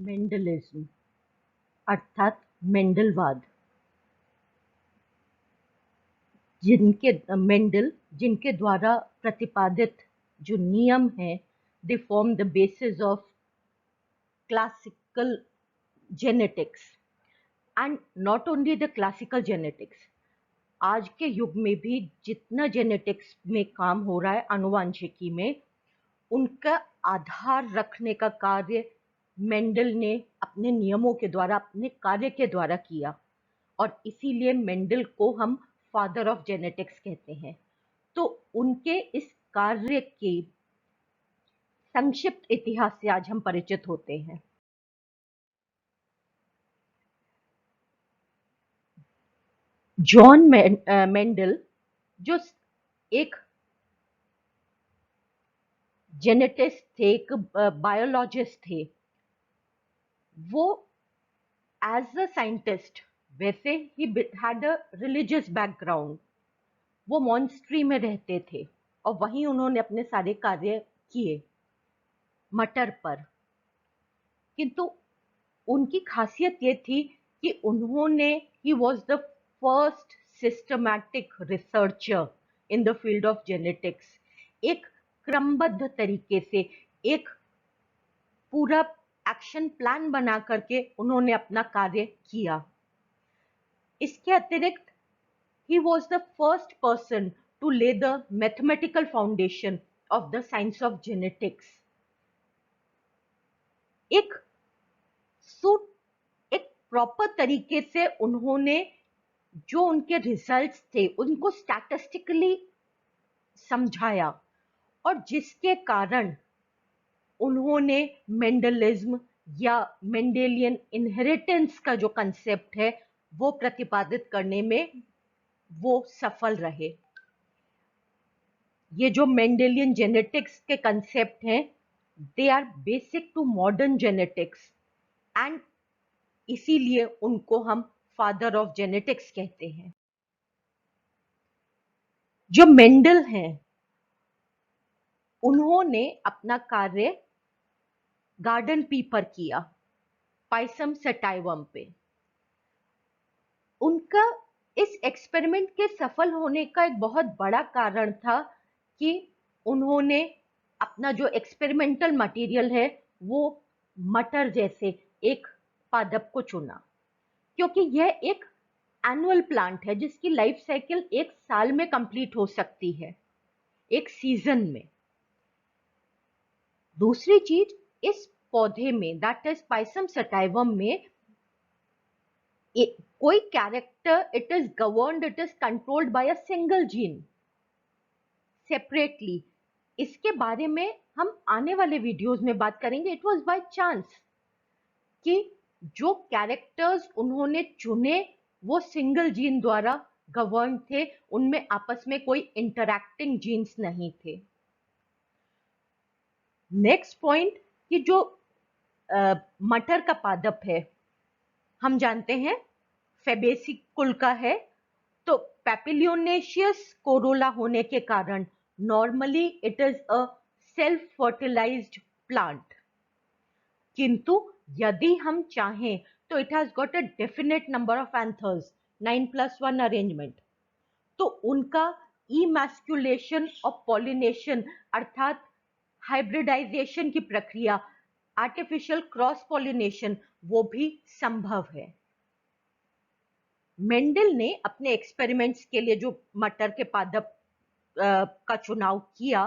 Mendelism अर्थात मेंडलवाद, जिनके द्वारा प्रतिपादित जो नियम हैं, they form the basis of classical genetics and not only the classical genetics. आज के युग में भी जितना जेनेटिक्स में काम हो रहा है, आनुवांशिकी में, उनका आधार रखने का कार्य मेंडल ने अपने नियमों के द्वारा, अपने कार्य के द्वारा किया, और इसीलिए मेंडल को हम फादर ऑफ जेनेटिक्स कहते हैं। तो उनके इस कार्य के संक्षिप्त इतिहास से आज हम परिचित होते हैं। जॉन मेंडल जो एक जेनेटिस्ट थे, एक बायोलॉजिस्ट थे, वो एज अ साइंटिस्ट, वैसे he had a religious background. वो मॉन्स्ट्री में रहते थे और वहीं उन्होंने अपने सारे कार्य किए मटर पर। किंतु उनकी खासियत ये थी कि उन्होंने, he was the first systematic researcher in the field of genetics. एक क्रमबद्ध तरीके से एक पूरा एक्शन प्लान बना करके उन्होंने अपना कार्य किया। इसके अतिरिक्त he was the first person to lay the mathematical foundation of the science of genetics। एक प्रॉपर तरीके से उन्होंने जो उनके रिजल्ट्स थे उनको स्टैटिस्टिकली समझाया, और जिसके कारण उन्होंने मेंडलिज्म या मेंडेलियन इनहेरिटेंस का जो कंसेप्ट है वो प्रतिपादित करने में वो सफल रहे। ये जो मेंडेलियन जेनेटिक्स के कंसेप्ट हैं, they are basic to modern genetics, and इसीलिए उनको हम फादर ऑफ जेनेटिक्स कहते हैं। जो मेंडल हैं, उन्होंने अपना कार्य गार्डन पी पर किया, पाइसम सटाइवम पे। उनका इस एक्सपेरिमेंट के सफल होने का एक बहुत बड़ा कारण था कि उन्होंने अपना जो एक्सपेरिमेंटल मटेरियल है वो मटर जैसे एक पादप को चुना, क्योंकि यह एक एनुअल प्लांट है जिसकी लाइफ साइकिल एक साल में कंप्लीट हो सकती है, एक सीजन में। दूसरी चीज, इस पौधे में, दैट इज पाइसम सटाइवम में, कोई character, it is governed, it is controlled by a single gene separately. इसके बारे में हम आने वाले वीडियोस में बात करेंगे। इट वाज बाय चांस कि जो कैरेक्टर्स उन्होंने चुने वो सिंगल जीन द्वारा गवर्न थे, उनमें आपस में कोई इंटरैक्टिंग जीन्स नहीं थे। नेक्स्ट पॉइंट कि जो मटर का पादप है, हम जानते हैं फेबेसी कुल का है, तो पैपिलियोनेशियस कोरोला होने के कारण normally it is a self fertilized plant. किंतु यदि हम चाहें तो it has got a definite number of anthers, 9+1 arrangement. तो उनका इमैस्कुलेशन और पॉलिनेशन अर्थात हाइब्रिडाइजेशन की प्रक्रिया, आर्टिफिशियल क्रॉस पॉलिनेशन, वो भी संभव है। मेंडल ने अपने एक्सपेरिमेंट्स के लिए जो मटर के पादप का चुनाव किया,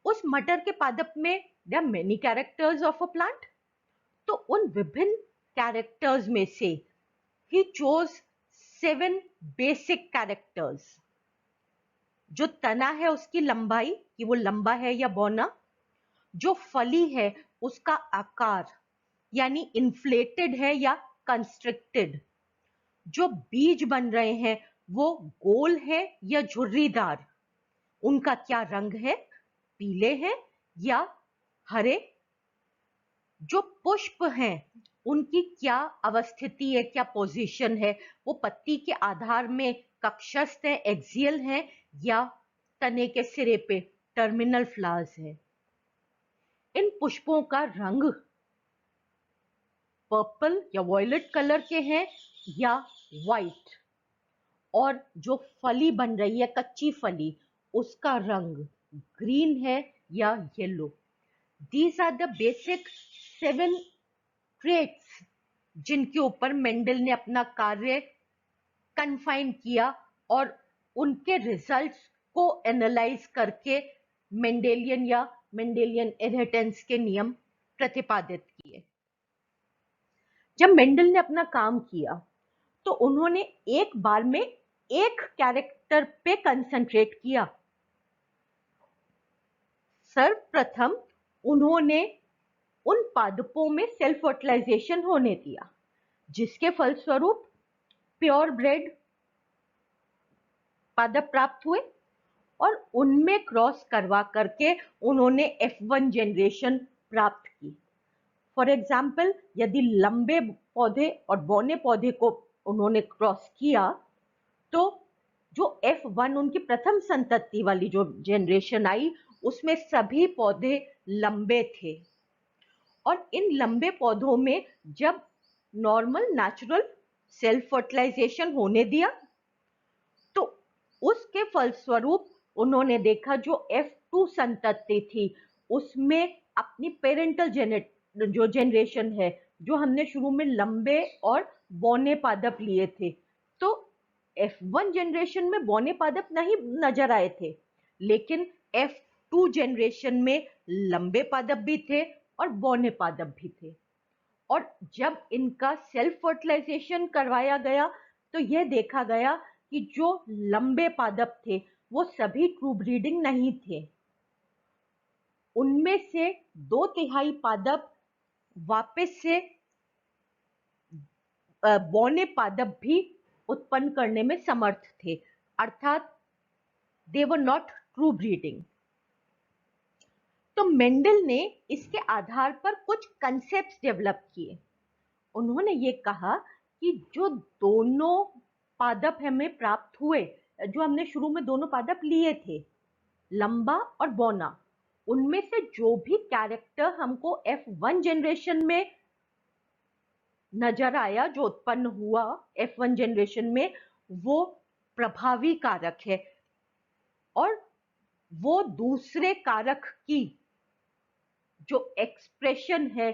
उस मटर के पादप में there are many characters of a plant. तो उन विभिन्न कैरेक्टर्स में से ही चोज 7 बेसिक कैरेक्टर्स। जो तना है उसकी लंबाई, कि वो लंबा है या बौना, जो फली है उसका आकार यानी इन्फ्लेटेड है या कंस्ट्रिक्टेड, जो बीज बन रहे हैं वो गोल है या झुर्रीदार, उनका क्या रंग है, पीले हैं या हरे, जो पुष्प हैं उनकी क्या अवस्थिति है, क्या पोजीशन है, वो पत्ती के आधार में कक्षस्थ है, एक्सियल है, या तने के सिरे पे टर्मिनल फ्लावर्स है। इन पुष्पों का रंग पर्पल या वॉयलेट कलर के हैं या वाइट, और जो फली बन रही है, कच्ची फली, उसका रंग ग्रीन है या yellow. These are the basic 7 traits जिनके ऊपर मेंडल ने अपना कार्य कन्फाइन किया और उनके रिजल्ट्स को एनालाइज करके मेंडेलियन या मेंडेलियन इनहेरिटेंस के नियम प्रतिपादित किए। जब मेंडल ने अपना काम किया तो उन्होंने एक बार में एक कैरेक्टर पे कंसंट्रेट किया। सर्वप्रथम उन्होंने उन पादपों में सेल्फ फर्टिलाइजेशन होने दिया, जिसके फलस्वरूप प्योर ब्रेड पादप प्राप्त हुए और उनमें क्रॉस करवा करके उन्होंने F1 जनरेशन प्राप्त की। फॉर एग्जाम्पल, यदि लंबे पौधे और बौने पौधे को उन्होंने क्रॉस किया तो जो F1 उनकी प्रथम संतति वाली जो जनरेशन आई, उसमें सभी पौधे लंबे थे और इन लंबे पौधों में जब नॉर्मल नेचुरल सेल्फ फर्टिलाइजेशन होने दिया तो उसके फलस्वरूप उन्होंने देखा जो F2 संतति थी उसमें अपनी पेरेंटल जो जनरेशन है, जो हमने शुरू में लंबे और बौने पादप लिए थे, तो F1 जनरेशन में बौने पादप नहीं नजर आए थे, लेकिन F2 जनरेशन में लंबे पादप भी थे और बौने पादप भी थे। और जब इनका सेल्फ फर्टिलाइजेशन करवाया गया तो यह देखा गया कि जो लंबे पादप थे वो सभी ट्रू ब्रीडिंग नहीं थे। उनमें से 2/3 पादप वापस से बौने पादप भी उत्पन्न करने में समर्थ थे, अर्थात दे वर नॉट ट्रू ब्रीडिंग। तो मेंडल ने इसके आधार पर कुछ कंसेप्ट्स डेवलप किए। उन्होंने ये कहा कि जो दोनों पादप हमें प्राप्त हुए, जो हमने शुरू में दोनों पादप लिए थे, लंबा और बौना, उनमें से जो भी कैरेक्टर हमको F1 जनरेशन में नजर आया, जो उत्पन्न हुआ F1 जनरेशन में, वो प्रभावी कारक है और वो दूसरे कारक की जो एक्सप्रेशन है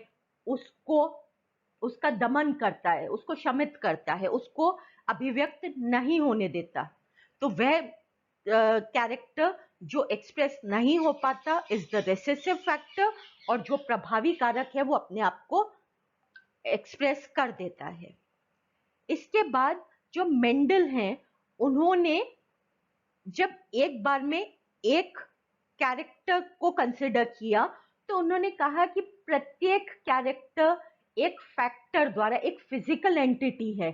उसका दमन करता है, उसको शमित करता है, उसको अभिव्यक्त नहीं होने देता। तो वह कैरेक्टर जो एक्सप्रेस नहीं हो पाता इज द रिसेसिव फैक्टर, और जो प्रभावी कारक है वो अपने आप को एक्सप्रेस कर देता है। इसके बाद जो मेंडल हैं, उन्होंने जब एक बार में एक कैरेक्टर को कंसिडर किया तो उन्होंने कहा कि प्रत्येक कैरेक्टर एक फैक्टर द्वारा, एक फिजिकल एंटिटी है,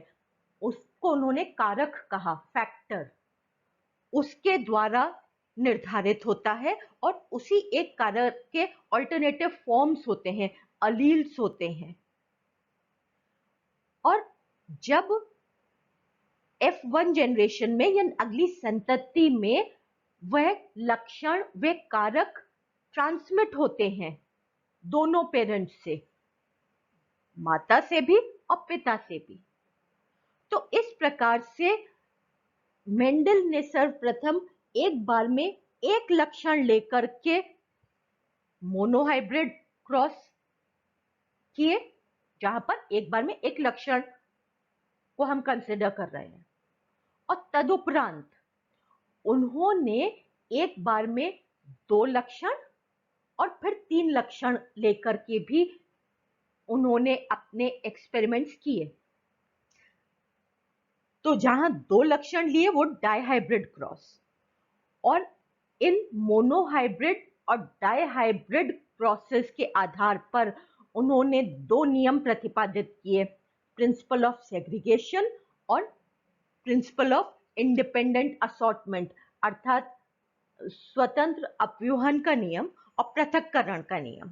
उसको उन्होंने कारक कहा, फैक्टर, उसके द्वारा निर्धारित होता है और उसी एक कारक के अल्टरनेटिव फॉर्म्स होते हैं, अलील्स होते हैं। और जब F1 जनरेशन में या अगली संतति में वह लक्षण, वे कारक ट्रांसमिट होते हैं दोनों पेरेंट्स से, माता से भी और पिता से भी। तो इस प्रकार से मेंडल ने सर्वप्रथम एक बार में एक लक्षण लेकर के मोनोहाइब्रिड क्रॉस किए, जहां पर एक बार में एक लक्षण को हम कंसिडर कर रहे हैं, और तदुपरांत उन्होंने एक बार में 2 लक्षण और फिर 3 लक्षण लेकर के भी उन्होंने अपने एक्सपेरिमेंट्स किए। तो जहां 2 लक्षण लिए वो डाइहाइब्रिड क्रॉस, और इन मोनोहाइब्रिड और डाइहाइब्रिड क्रॉसेस के आधार पर उन्होंने 2 नियम प्रतिपादित किए, प्रिंसिपल ऑफ सेग्रीगेशन और प्रिंसिपल ऑफ इंडिपेंडेंट असॉर्टमेंट, अर्थात स्वतंत्र अपव्यूहन का नियम और पृथक्करण का नियम।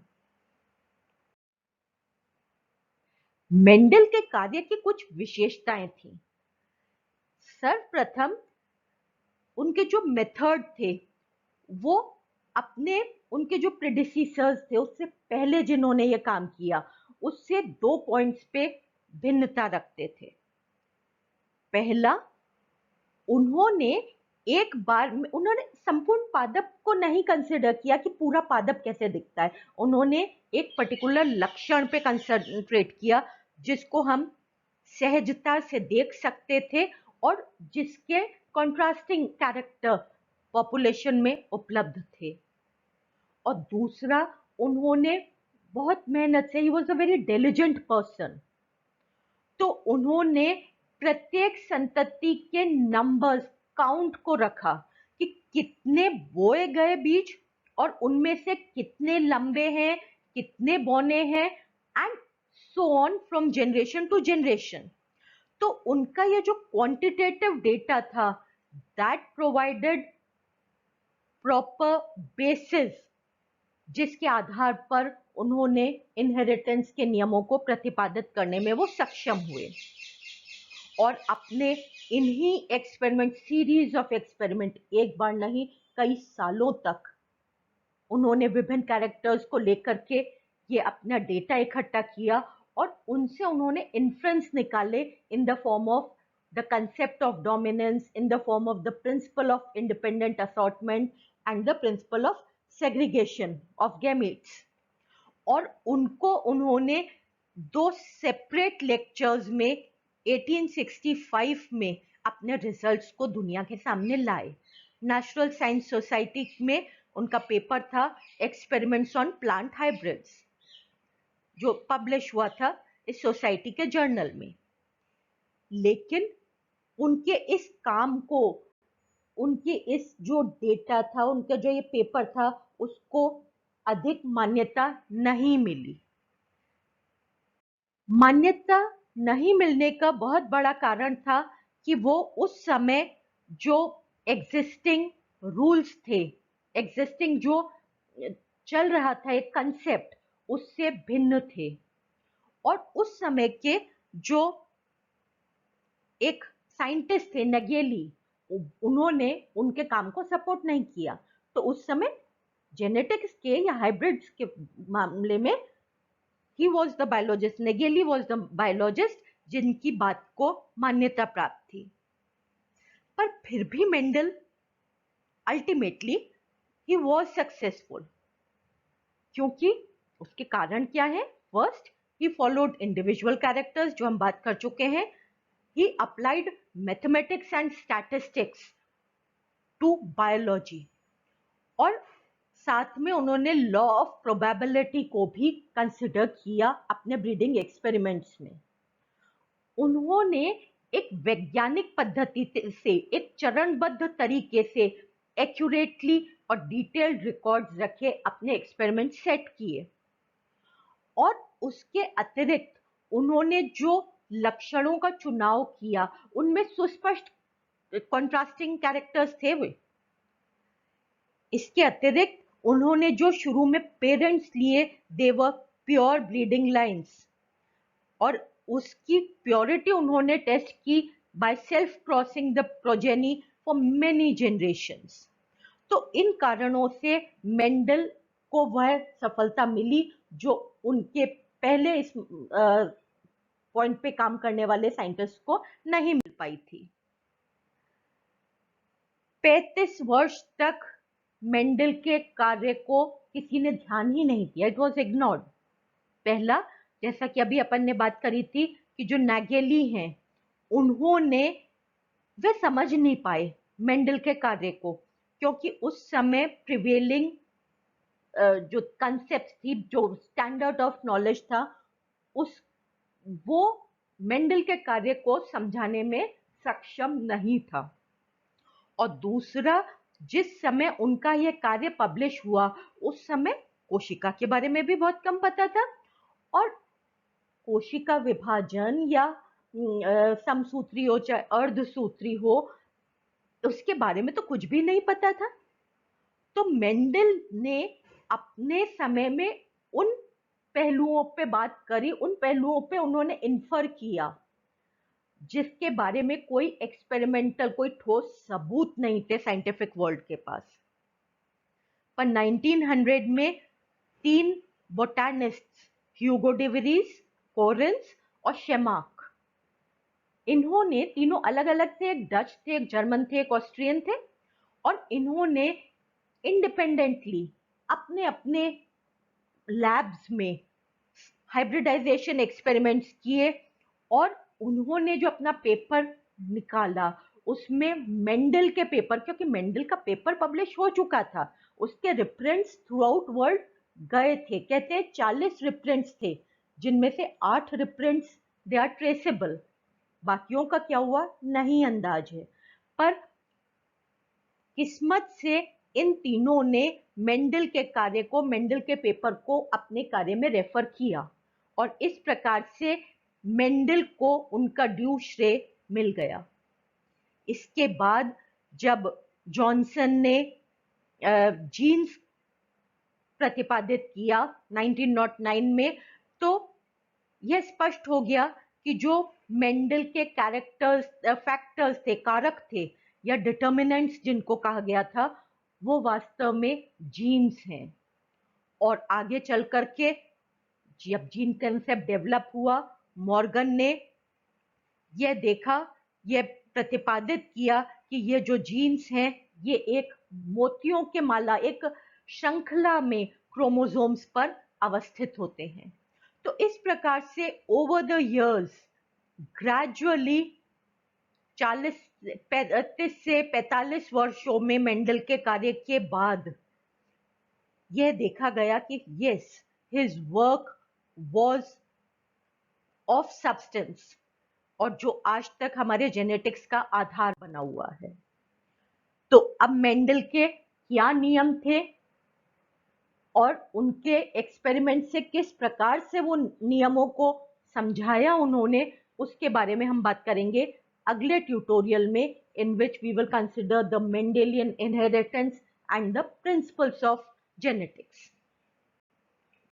मेंडल के कार्य की कुछ विशेषताएं थी। सर्वप्रथम उनके जो मेथड थे वो उनके जो प्रेडिसीसर्स थे, उससे पहले जिन्होंने ये काम किया, उससे 2 पॉइंट्स पे भिन्नता रखते थे। पहला, उन्होंने एक बार में उन्होंने संपूर्ण पादप को नहीं कंसिडर किया कि पूरा पादप कैसे दिखता है। उन्होंने एक पर्टिकुलर लक्षण पे कंसंट्रेट किया जिसको हम सहजता से देख सकते थे और जिसके कॉन्ट्रास्टिंग कैरेक्टर पॉपुलेशन में उपलब्ध थे। और दूसरा, उन्होंने बहुत मेहनत से, he was a very diligent person, तो उन्होंने प्रत्येक संतति के नंबर्स, काउंट को रखा कि कितने बोए गए बीज और उनमें से कितने लंबे हैं, कितने बौने हैं, and so on from generation to generation. तो उनका ये जो क्वांटिटेटिव डेटा था, दैट प्रोवाइडेड प्रॉपर बेसिस जिसके आधार पर उन्होंने इनहेरिटेंस के नियमों को प्रतिपादित करने में वो सक्षम हुए। और अपने इन्हीं एक्सपेरिमेंट, सीरीज ऑफ एक्सपेरिमेंट, एक बार नहीं कई सालों तक उन्होंने विभिन्न कैरेक्टर्स को लेकर के ये अपना डेटा इकट्ठा किया और उनसे उन्होंने इन्फ्रेंस निकाले in the form of the concept of dominance, in the form of the principle of independent assortment and the principle of segregation of gametes. और उनको उन्होंने 2 सेपरेट लेक्चर्स में 1865 में अपने रिजल्ट्स को दुनिया के सामने लाए। नेशनल साइंस सोसाइटी में उनका पेपर था एक्सपेरिमेंट्स ऑन प्लांट हाइब्रिड्स, जो पब्लिश हुआ था इस सोसाइटी के जर्नल में। लेकिन उनके इस काम को, उनके इस जो डेटा था, उनका जो ये पेपर था, उसको अधिक मान्यता नहीं मिली। मान्यता नहीं मिलने का बहुत बड़ा कारण था कि वो उस समय जो एग्जिस्टिंग रूल्स थे, एग्जिस्टिंग जो चल रहा था एक कंसेप्ट, उससे भिन्न थे। और उस समय के जो एक साइंटिस्ट थे नगेली, उन्होंने उनके काम को सपोर्ट नहीं किया। तो उस समय जेनेटिक्स के या हाइब्रिड्स के मामले में he was the biologist, Nageli was the biologist जिनकी बात को मान्यता प्राप्त थी। पर फिर भी Mendel ultimately he was successful, क्योंकि उसके कारण क्या है? First, he followed individual characters, जो हम बात कर चुके हैं। he applied mathematics and statistics to biology, और साथ में उन्होंने लॉ ऑफ प्रोबेबिलिटी को भी कंसिडर किया अपने ब्रीडिंग एक्सपेरिमेंट्स में। उन्होंने एक वैज्ञानिक पद्धति से, एक चरणबद्ध तरीके से एक्यूरेटली और डिटेल्ड रिकॉर्ड्स रखे, अपने एक्सपेरिमेंट सेट किए। और उसके अतिरिक्त उन्होंने जो लक्षणों का चुनाव किया, उनमें सुस्पष्ट कॉन्ट्रास्टिंग कैरेक्टर्स थे वे। इसके अतिरिक्त उन्होंने जो शुरू में पेरेंट्स लिए, दे वर प्योर ब्लीडिंग लाइंस, और उसकी प्योरिटी उन्होंने टेस्ट की by self crossing the progeny for many generations. तो इन कारणों से मेंडल को वह सफलता मिली जो उनके पहले इस पॉइंट पे काम करने वाले साइंटिस्ट को नहीं मिल पाई थी। 35 वर्ष तक मेंडल के कार्य को किसी ने ध्यान ही नहीं दिया, इट वॉज इग्नोर्ड। पहला, जैसा कि अभी अपन ने बात करी थी कि जो नगेली हैं, उन्होंने वे समझ नहीं पाए मेंडल के कार्य को, क्योंकि उस समय प्रिवेलिंग जो कंसेप्ट थी, जो स्टैंडर्ड ऑफ नॉलेज था, वो मेंडल के कार्य को समझाने में सक्षम नहीं था। और दूसरा, जिस समय उनका यह कार्य पब्लिश हुआ, उस समय कोशिका के बारे में भी बहुत कम पता था, और कोशिका विभाजन या समसूत्री हो चाहे अर्धसूत्री हो, उसके बारे में तो कुछ भी नहीं पता था। तो मेंडल ने अपने समय में उन पहलुओं पे बात करी, उन पहलुओं पे उन्होंने इन्फर किया जिसके बारे में कोई एक्सपेरिमेंटल, कोई ठोस सबूत नहीं थे साइंटिफिक वर्ल्ड के पास। पर 1900 में 3 बोटैनिस्ट्स ह्यूगो डेवरीज, कोरेंस और शेमार्क। इन्होंने तीनों अलग अलग थे, एक डच थे, एक जर्मन थे, एक ऑस्ट्रियन थे, और इन्होंने इंडिपेंडेंटली अपने अपने लैब्स में हाइब्रिडाइजेशन एक्सपेरिमेंट्स किए, और उन्होंने जो अपना पेपर निकाला उसमें मेंडल के पेपर, क्योंकि मेंडल का पेपर पब्लिश हो चुका था, उसके रिप्रिंट्स थ्रू आउट वर्ल्ड गए थे। कहते हैं 40 रिप्रिंट्स थे, जिनमें से 8 रिप्रिंट्स दे आर ट्रेसेबल, बाकियों का क्या हुआ नहीं अंदाज है। पर किस्मत से इन तीनों ने मेंडल के कार्य को, मेंडल के पेपर को अपने कार्य में रेफर किया, और इस प्रकार से मेंडल को उनका ड्यू श्रेय मिल गया। इसके बाद जब जॉनसन ने जीन्स प्रतिपादित किया 1909 में, तो यह स्पष्ट हो गया कि जो मेंडल के कैरेक्टर्स, फैक्टर्स थे, कारक थे, या डिटर्मिनेंट्स जिनको कहा गया था, वो वास्तव में जीन्स हैं। और आगे चल करके जब जीन कंसेप्ट डेवलप हुआ, मॉर्गन ने यह देखा, यह प्रतिपादित किया कि ये जो जीन्स हैं ये एक मोतियों के माला, एक श्रृंखला में क्रोमोसोम्स पर अवस्थित होते हैं। तो इस प्रकार से ओवर द इयर्स ग्रेजुअली 30 से 45 वर्षों में मेंडल के कार्य के बाद यह देखा गया कि yes, his work was of substance, और जो आज तक हमारे जेनेटिक्स का आधार बना हुआ है। तो अब मेंडल के क्या नियम थे और उनके एक्सपेरिमेंट से किस प्रकार से वो नियमों को समझाया उन्होंने, उसके बारे में हम बात करेंगे अगले ट्यूटोरियल में, in which we will consider the Mendelian inheritance and the principles of genetics.